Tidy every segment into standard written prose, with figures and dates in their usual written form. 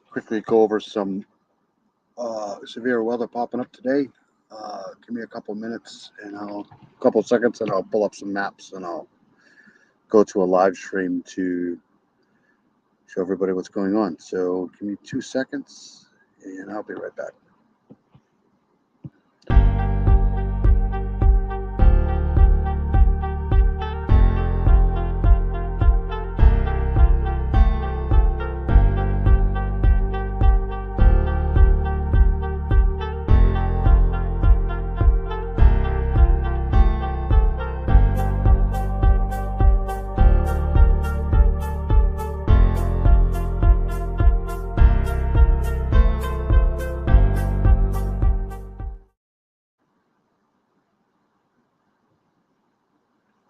quickly go over some severe weather popping up today. Give me a couple minutes and couple seconds, and I'll pull up some maps and I'll go to a live stream to show everybody what's going on. So give me 2 seconds and I'll be right back.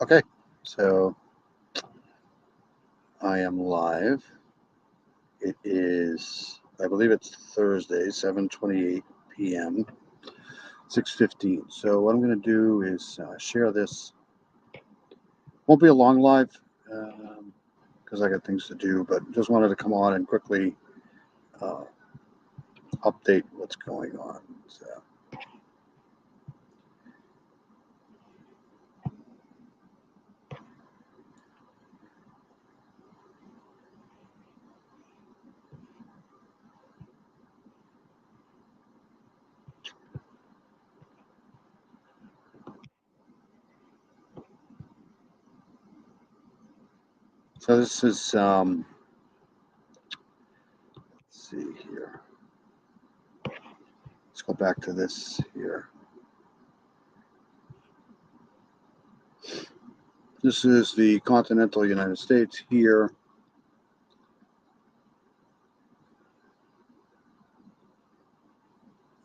Okay, so I am live. It is, I believe it's Thursday, 7:28 p.m., 6:15. So what I'm going to do is share this. Won't be a long live because I got things to do, but just wanted to come on and quickly update what's going on. So this is, let's see here. Let's go back to this here. This is the continental United States here.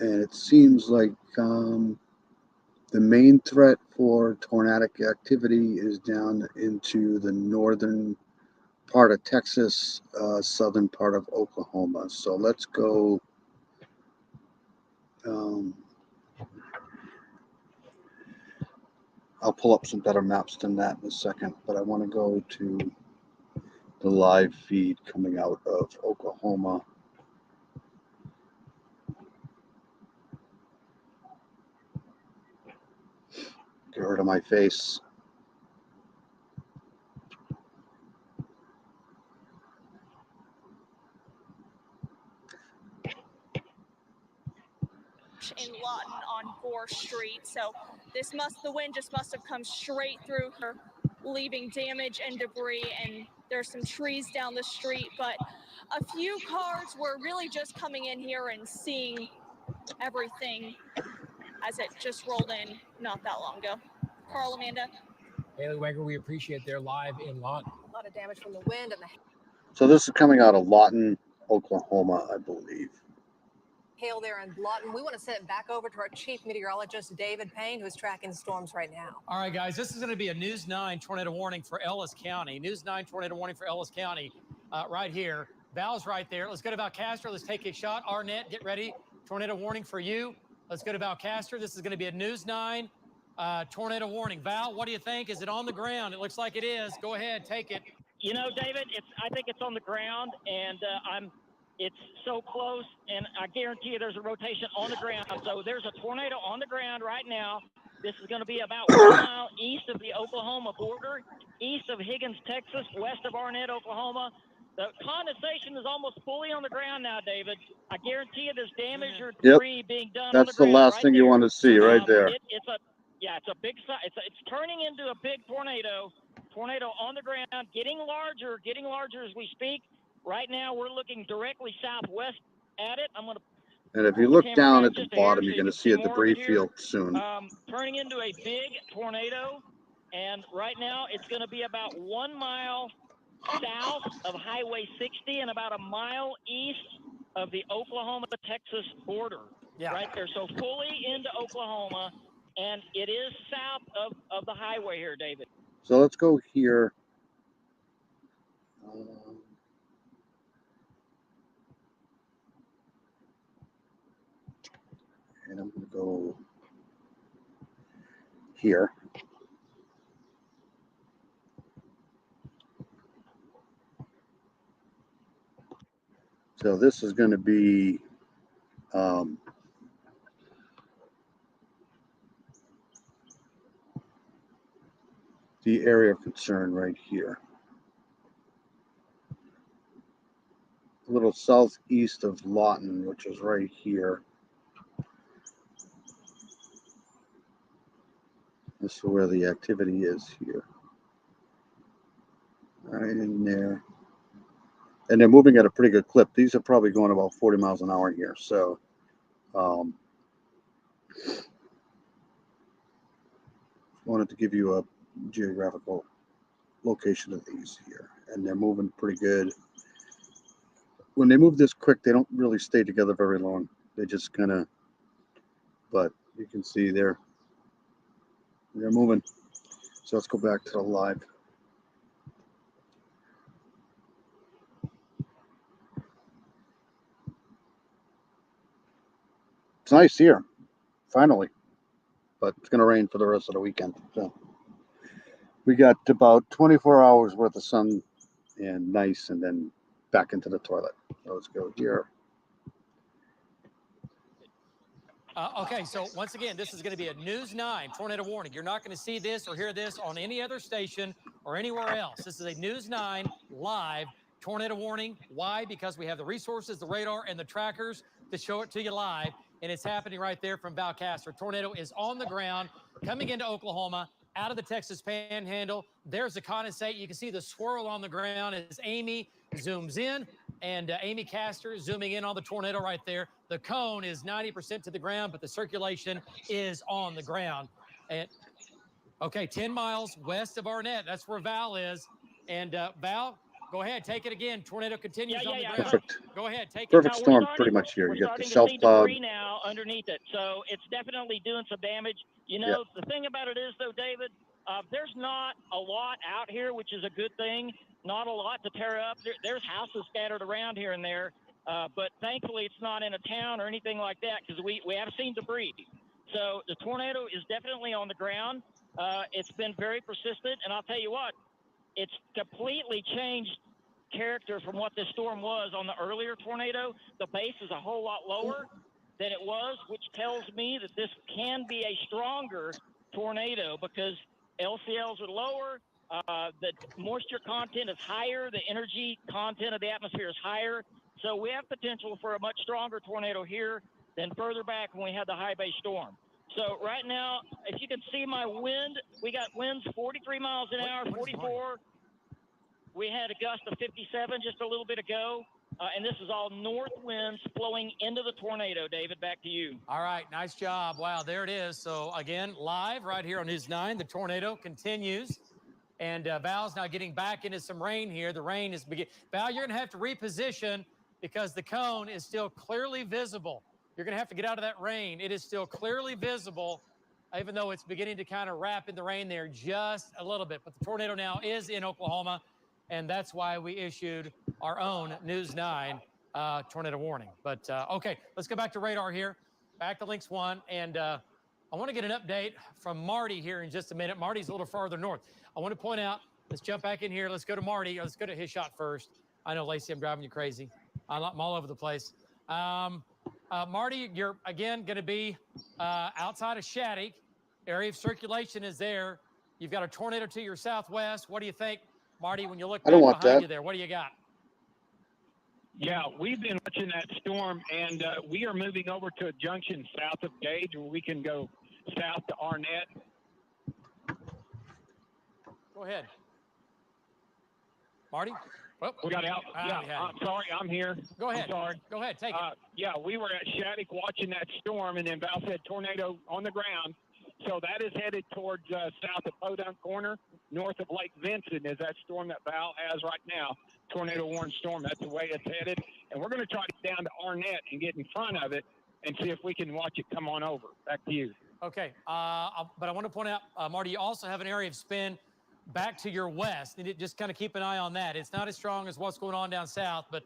And it seems like the main threat for tornadic activity is down into the northern part of Texas, southern part of Oklahoma. So let's go. I'll pull up some better maps than that in a second, but I want to go to the live feed coming out of Oklahoma. Get rid of my face. In Lawton on 4th Street. So the wind just must have come straight through her, leaving damage and debris, and there's some trees down the street, but a few cars were really just coming in here and seeing everything as it just rolled in not that long ago. Carl, Amanda. Haley Wenger, we appreciate they're live in Lawton. A lot of damage from the wind and the So this is coming out of Lawton, Oklahoma, I believe. hail there in Lawton. We want to send it back over to our chief meteorologist, David Payne, who is tracking the storms right now. All right, guys, this is going to be a News 9 tornado warning for Ellis County. News 9 tornado warning for Ellis County right here. Val's right there. Let's go to Valcastro. Let's take a shot. Arnett, get ready. Tornado warning for you. Let's go to Valcastro. This is going to be a News 9 tornado warning. Val, what do you think? Is it on the ground? It looks like it is. Go ahead, take it. You know, David, I think it's on the ground, and it's so close, and I guarantee you there's a rotation on the ground. So there's a tornado on the ground right now. This is going to be about 1 mile east of the Oklahoma border, east of Higgins, Texas, west of Arnett, Oklahoma. The condensation is almost fully on the ground now, David. I guarantee you there's damage or debris being done on the ground. That's the last thing you want to see right there. It's a big – it's turning into a big tornado. Tornado on the ground, getting larger as we speak. Right now, we're looking directly southwest at it. And if you look down at the bottom, you're going to see a debris field soon. Turning into a big tornado, and right now it's going to be about 1 mile south of Highway 60 and about a mile east of the Oklahoma-Texas border. Yeah. Right there. So fully into Oklahoma, and it is south of the highway here, David. So let's go here. And I'm going to go here. So this is going to be the area of concern right here. A little southeast of Lawton, which is right here. This is where the activity is here. Right in there. And they're moving at a pretty good clip. These are probably going about 40 miles an hour here. So, wanted to give you a geographical location of these here. And they're moving pretty good. When they move this quick, they don't really stay together very long. They just kind of, but you can see they're moving. So let's go back to the live. It's nice here, finally, but it's going to rain for the rest of the weekend. So we got about 24 hours worth of sun and nice, and then back into the toilet. So let's go here. Okay, so once again, this is going to be a News 9 tornado warning. You're not going to see this or hear this on any other station or anywhere else. This is a News 9 live tornado warning. Why? Because we have the resources, the radar, and the trackers to show it to you live, and it's happening right there from Valcastre. Tornado is on the ground, coming into Oklahoma, out of the Texas Panhandle. There's the condensate. You can see the swirl on the ground as Amy zooms in, and Amy Castor zooming in on the tornado right there. The cone is 90% to the ground, but the circulation is on the ground. And okay, 10 miles west of Arnett. That's where Val is. And Val, go ahead, take it again. Tornado continues on the ground. Perfect. Go ahead, take it. Perfect Now, storm pretty much here. We're You got the starting to shelf see cloud. debris now underneath it, so it's definitely doing some damage. You know, the thing about it is, though, David, there's not a lot out here, which is a good thing. Not a lot to tear up. There's houses scattered around here and there, but thankfully it's not in a town or anything like that, because we have seen debris. So the tornado is definitely on the ground. It's been very persistent, and I'll tell you what, it's completely changed character from what this storm was on the earlier tornado. The base is a whole lot lower than it was, which tells me that this can be a stronger tornado because LCLs are lower, the moisture content is higher, the energy content of the atmosphere is higher. So we have potential for a much stronger tornado here than further back when we had the high base storm. So right now, if you can see my wind, we got winds 43 miles an hour, 44. We had a gust of 57 just a little bit ago, and this is all north winds flowing into the tornado. David, back to you. All right, nice job. Wow, there it is. So again, live right here on News 9, the tornado continues, and Val's now getting back into some rain here. The rain is beginning. Val, you're going to have to reposition because the cone is still clearly visible. You're going to have to get out of that rain. It is still clearly visible, even though it's beginning to kind of wrap in the rain there just a little bit. But the tornado now is in Oklahoma, and that's why we issued our own News 9 tornado warning. But, okay, let's go back to radar here, back to Lynx 1. And I want to get an update from Marty here in just a minute. Marty's a little farther north. I want to point out, let's jump back in here. Let's go to Marty. Let's go to his shot first. I know, Lacey, I'm driving you crazy. I'm all over the place. Marty, you're, again, going to be outside of Shattuck. Area of circulation is there. You've got a tornado to your southwest. What do you think, Marty, when you look back behind you there? What do you got? Yeah, we've been watching that storm, and we are moving over to a junction south of Gage where we can go south to Arnett. Go ahead. Marty? Oh, we got out. Yeah, I'm sorry, I'm here. Go ahead. I'm sorry. Go ahead, take it. Yeah, we were at Shattuck watching that storm, and then Val said tornado on the ground. So that is headed towards south of Podunk Corner, north of Lake Vincent is that storm that Val has right now. Tornado warning storm, that's the way it's headed. And we're going to try to get down to Arnett and get in front of it and see if we can watch it come on over. Back to you. Okay, but I want to point out, Marty, you also have an area of spin back to your west. You need to just kind of keep an eye on that. It's not as strong as what's going on down south, but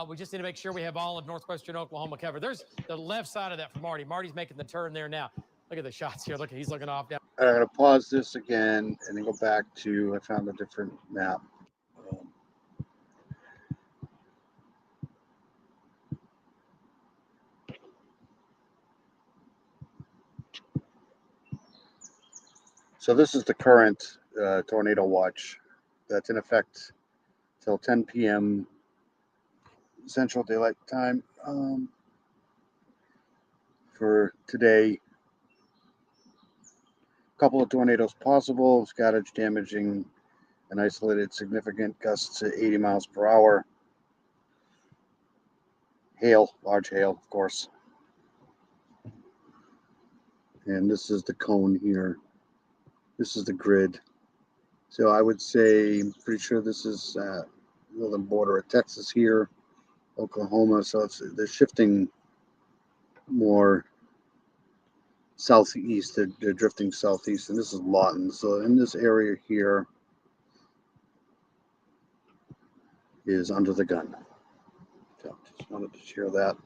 we just need to make sure we have all of northwestern Oklahoma covered. There's the left side of that for Marty. Marty's making the turn there now. Look at the shots here. Look, he's looking off down. I'm going to pause this again and then go back to, I found a different map. So this is the current tornado watch that's in effect till 10 p.m. Central Daylight Time for today. A couple of tornadoes possible, scattered damaging and isolated significant gusts to 80 miles per hour. Hail, large hail, of course. And this is the cone here. This is the grid. So I would say, I'm pretty sure this is northern border of Texas here, Oklahoma. So they're shifting more southeast. They're drifting southeast, and this is Lawton. So in this area here is under the gun. So just wanted to share that.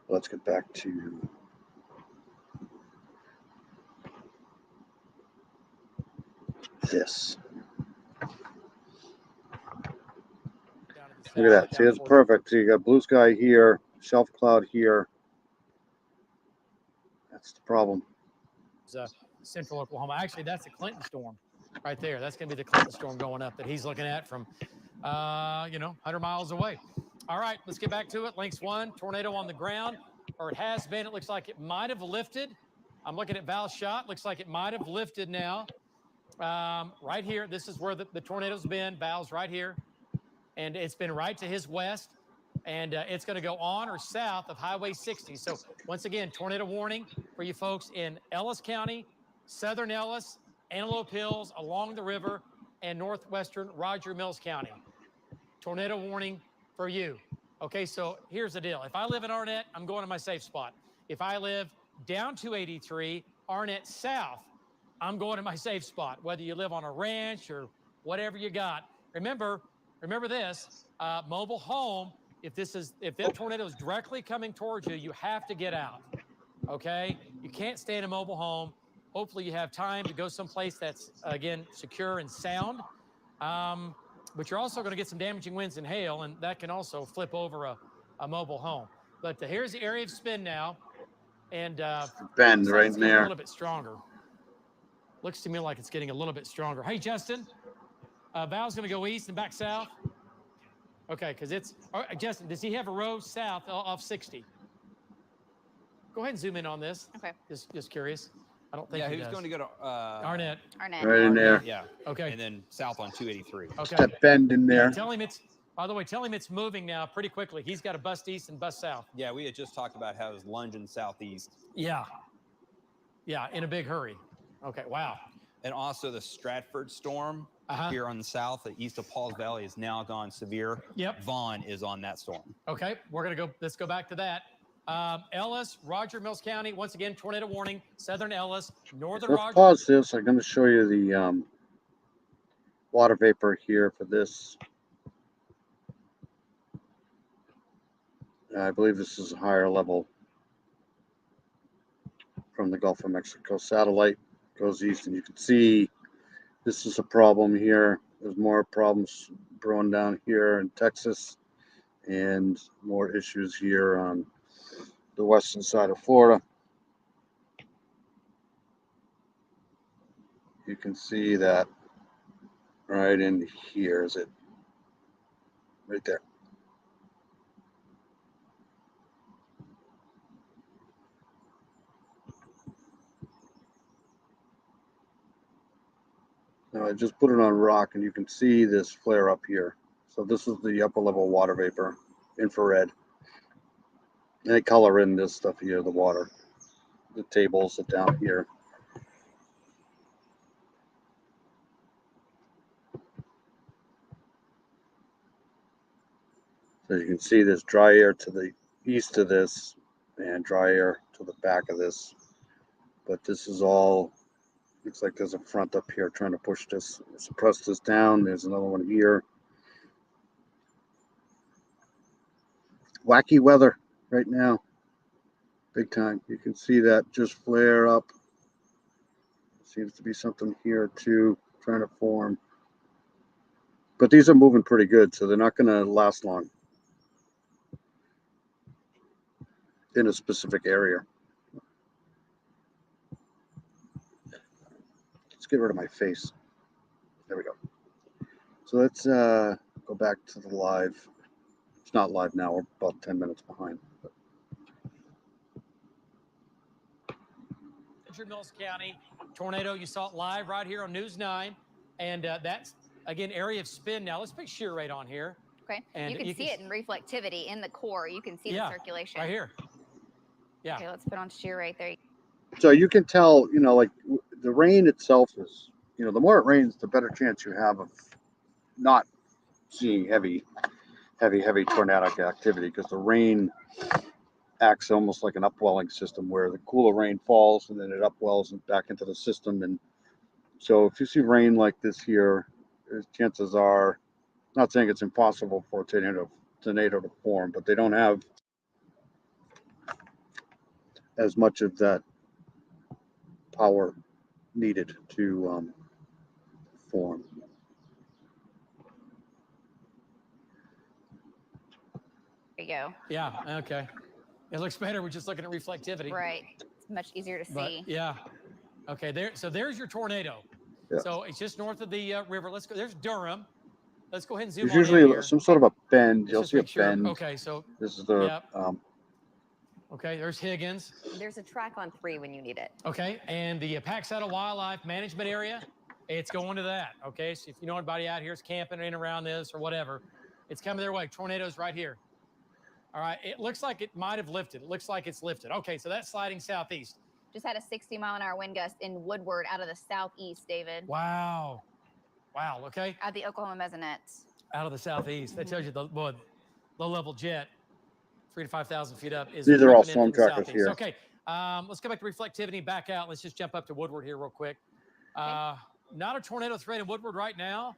Let's get back to this. Look at that. See, it's perfect. So you got blue sky here, shelf cloud here. That's the problem. Central Oklahoma. Actually, that's the Clinton storm right there. That's going to be the Clinton storm going up that he's looking at from, 100 miles away. All right, let's get back to it. Lynx 1, tornado on the ground, or it has been. It looks like it might have lifted. I'm looking at Val's shot. Looks like it might have lifted now. Right here, this is where the tornado's been. Val's right here. And it's been right to his west. And it's going to go on or south of Highway 60. So once again, tornado warning for you folks in Ellis County, Southern Ellis, Antelope Hills, along the river, and northwestern Roger Mills County. Tornado warning for you. Okay, so here's the deal. If I live in Arnett, I'm going to my safe spot. If I live down 283, Arnett South, I'm going to my safe spot, whether you live on a ranch or whatever you got. Remember this, mobile home. If that tornado is directly coming towards you, you have to get out. Okay, you can't stay in a mobile home. Hopefully, you have time to go someplace that's again secure and sound. But you're also going to get some damaging winds and hail, and that can also flip over a mobile home. But here's the area of spin now, and Bend right in a there. little bit stronger. Looks to me like it's getting a little bit stronger. Hey, Justin, Val's going to go east and back south. Okay, because it's Justin. Does he have a row south off 60? Go ahead and zoom in on this. Okay. Just curious. I don't think Yeah, he he was does. going to go to Arnett. Arnett. Right in there. Yeah. Okay. And then south on 283. Okay. That bend in there. Yeah, tell him it's. By the way, tell him it's moving now pretty quickly. He's got to bust east and bust south. Yeah, we had just talked about how it was lunging southeast. Yeah. Yeah, in a big hurry. Okay. Wow. And also the Stratford storm here on the south, east of Pauls Valley, is now gone severe. Yep. Vaughn is on that storm. Okay, we're gonna go. Let's go back to that. Ellis, Roger Mills County. Once again, tornado warning. Southern Ellis, northern Let's Roger. pause this. I'm going to show you the water vapor here for this. I believe this is a higher level from the Gulf of Mexico satellite. Goes east, and you can see this is a problem here. There's more problems brewing down here in Texas, and more issues here on the western side of Florida. You can see that right in here. Is it right there? Now I just put it on rock, and you can see this flare up here. So this is the upper level water vapor, infrared. And they color in this stuff here, the water. The tables are down here. So you can see there's dry air to the east of this and dry air to the back of this. But this is all, looks like there's a front up here trying to push this, suppress this down. There's another one here. Wacky weather right now. Big time. You can see that just flare up. Seems to be something here too, trying to form. But these are moving pretty good, so they're not going to last long in a specific area. Let's get rid of my face. There we go. So let's go back to the live. It's not live now. We're about 10 minutes behind. Mills County tornado. You saw it live right here on News 9. And that's, again, area of spin now. Let's put shear rate on here. Okay. And you can see it in reflectivity in the core. You can see the circulation. Right here. Yeah. Okay, let's put on shear rate there. So you can tell, like the rain itself is, the more it rains, the better chance you have of not seeing heavy tornadic activity, because the rain acts almost like an upwelling system where the cooler rain falls and then it upwells back into the system. And so if you see rain like this here, chances are, not saying it's impossible for a tornado to form, but they don't have as much of that power needed to form. There you go. Yeah, okay. It looks better. We're just looking at reflectivity. Right. It's much easier to see. Yeah. Okay, there's your tornado. Yeah. So it's just north of the river. Let's go. There's Durham. Let's go ahead and zoom There's on in usually here. some sort of a bend. Let's You'll just see a make sure. bend. Okay, so This is the Yep. Okay, there's Higgins. There's a track on 3 when you need it. Okay, and the Pax Wildlife Management Area, it's going to that. Okay, so if you know anybody out here is camping in around this or whatever, it's coming their way. Tornadoes right here. All right, it looks like it might have lifted. It looks like it's lifted. Okay, so that's sliding southeast. Just had a 60-mile-an-hour wind gust in Woodward out of the southeast, David. Wow. Wow, okay. At the Oklahoma Mesonet. Out of the southeast. That tells you the low-level jet, 3,000 to 5,000 feet up. Is These are all ripping in storm from the trackers southeast. here. Okay, let's go back to reflectivity, back out. Let's just jump up to Woodward here real quick. Not a tornado threat in Woodward right now,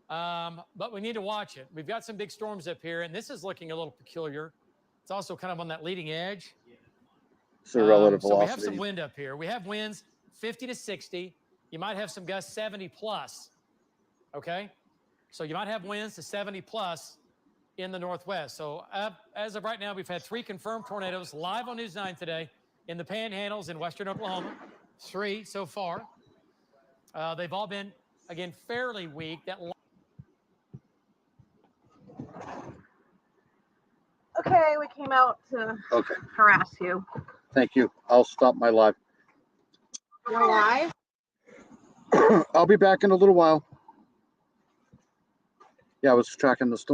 but we need to watch it. We've got some big storms up here, and this is looking a little peculiar. It's also kind of on that leading edge. So relative So velocity. we have some wind up here. We have winds 50 to 60. You might have some gusts 70 plus. Okay, so you might have winds to 70 plus in the northwest. So as of right now, we've had 3 confirmed tornadoes live on News 9 today in the panhandles in western Oklahoma. 3 so far. They've all been, again, fairly weak. Okay, we came out to harass you. Thank you. I'll stop my live. You're live? I'll be back in a little while. Yeah, I was tracking the storm.